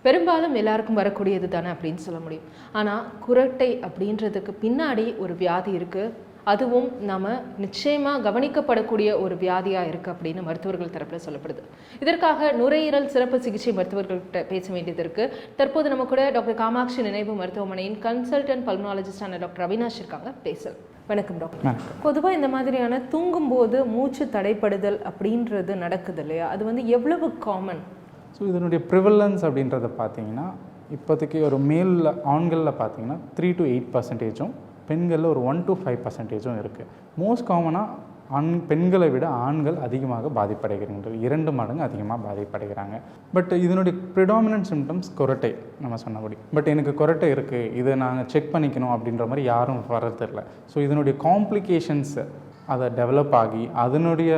பெரும்பாலும் எல்லாருக்கும் வரக்கூடியது தானே அப்படின்னு சொல்ல முடியும். ஆனால் குரட்டை அப்படின்றதுக்கு பின்னாடி ஒரு வியாதி இருக்குது, அதுவும் நம்ம நிச்சயமாக கவனிக்கப்படக்கூடிய ஒரு வியாதியாக இருக்குது அப்படின்னு மருத்துவர்கள் தரப்பில் சொல்லப்படுது. இதற்காக நுரையீரல் சிறப்பு சிகிச்சை மருத்துவர்கள்கிட்ட பேச வேண்டியது இருக்குது. தற்போது நம்ம கூட டாக்டர் காமாட்சி நினைவு மருத்துவமனையின் கன்சல்டன்ட் பல்மனாலஜிஸ்டான டாக்டர் அவினாஷ் இருக்காங்க. பேசலாம். வணக்கம் டாக்டர். பொதுவாக இந்த மாதிரியான தூங்கும்போது மூச்சு தடைப்படுதல் அப்படின்றது நடக்குது இல்லையா, அது வந்து எவ்வளவு காமன்? ஸோ இதனுடைய ப்ரிவலன்ஸ் அப்படின்றத பார்த்தீங்கன்னா இப்போதைக்கு ஒரு ஆண்களில் பார்த்தீங்கன்னா 3 to 8%, பெண்களில் ஒரு 1 to 5% இருக்குது. மோஸ்ட் காமனாக பெண்களை விட ஆண்கள் அதிகமாக பாதிப்படைகிறார்கள், 2 மடங்கு அதிகமாக பாதிப்படைகிறாங்க. பட் இதனுடைய ப்ரிடாமினன்ட் சிம்டம்ஸ் குரட்டை, நம்ம சொன்னபடி. பட் எனக்கு குரட்டை இருக்குது, இதை நாங்கள் செக் பண்ணிக்கணும் அப்படின்ற மாதிரி யாரும் வர்றதில்லை. ஸோ இதனுடைய காம்ப்ளிகேஷன்ஸ் அதை டெவலப் ஆகி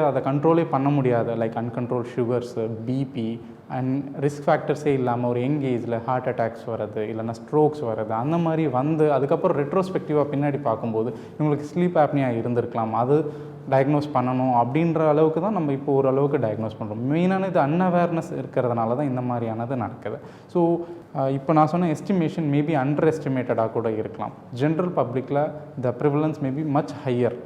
அதை கண்ட்ரோலே பண்ண முடியாத, like uncontrol sugars, BP and risk ஃபேக்டர்ஸே இல்லாமல் ஒரு யங் ஏஜில் ஹார்ட் அட்டாக்ஸ் வர்றது, இல்லைனா ஸ்ட்ரோக்ஸ் வர்றது, அந்த மாதிரி வந்து அதுக்கப்புறம் ரெட்ரோஸ்பெக்டிவாக பின்னாடி பார்க்கும்போது இவங்களுக்கு ஸ்லீப் ஆப்னியா இருந்திருக்கலாம், அது டயக்னோஸ் பண்ணணும் அப்படின்ற அளவுக்கு தான் நம்ம இப்போ ஓரளவுக்கு டயக்னோஸ் பண்ணுறோம். மெயினான இது அன்அவேர்னஸ் இருக்கிறதுனால தான் இந்த மாதிரியானது நடக்குது. ஸோ இப்போ நான் சொன்ன எஸ்டிமேஷன் மேபி அண்டர் எஸ்டிமேட்டடாக கூட இருக்கலாம். ஜென்ரல் பப்ளிக்கில் த ப்ரிவலன்ஸ் மேபி மச் ஹையர்,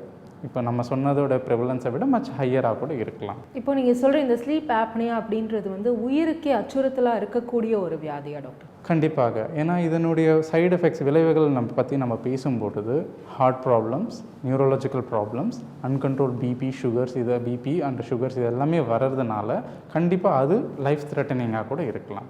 இப்போ நம்ம சொன்னதோட ப்ரிவலன்ஸை விட மச் ஹையராக கூட இருக்கலாம். இப்போ நீங்கள் சொல்கிற இந்த ஸ்லீப் ஆப்னியா அப்படின்றது வந்து உயிருக்கே அச்சுறுத்தலாக இருக்கக்கூடிய ஒரு வியாதியா டாக்டர்? கண்டிப்பாக. ஏன்னா இதனுடைய சைடு எஃபெக்ட்ஸ், விளைவுகள் நம்ம பேசும்பொழுது heart problems, neurological problems, uncontrol BP, sugars, BP and sugars இது எல்லாமே வர்றதுனால கண்டிப்பாக அது லைஃப் த்ரெட்டனிங்காக கூட இருக்கலாம்.